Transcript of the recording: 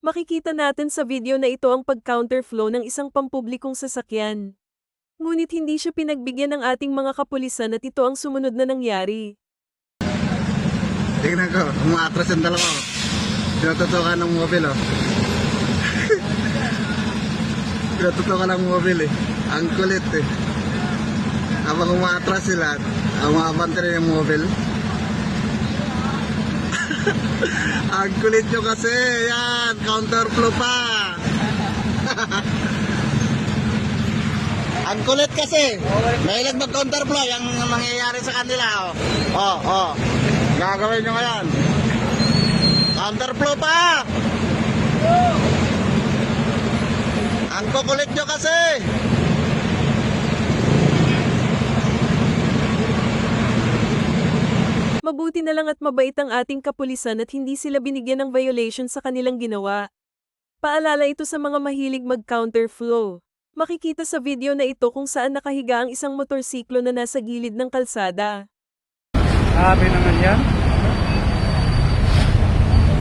Makikita natin sa video na ito ang pag-counterflow ng isang pampublikong sasakyan. Ngunit hindi siya pinagbigyan ng ating mga kapulisan at ito ang sumunod na nangyari. Tingnan ko, umaatras yung dalawa. Pinatutukan ng mobile, oh. Pinatutukan ng mobile, eh. Ang kulit, eh. Habang umaatras sila, umabante rin yung mobile. Ang kulit nyo kasi, yan, counterflow pa. Ang kulit kasi. Mahilig mag-counterflow, yung mangyayari sa kanila, oh. Oh. Gagawin nyo ngayon. Counterflow pa! Ang kukulit nyo kasi! Mabuti na lang at mabait ang ating kapulisan at hindi sila binigyan ng violation sa kanilang ginawa. Paalala ito sa mga mahilig mag-counterflow. Makikita sa video na ito kung saan nakahiga ang isang motorsiklo na nasa gilid ng kalsada. Grabe naman yan.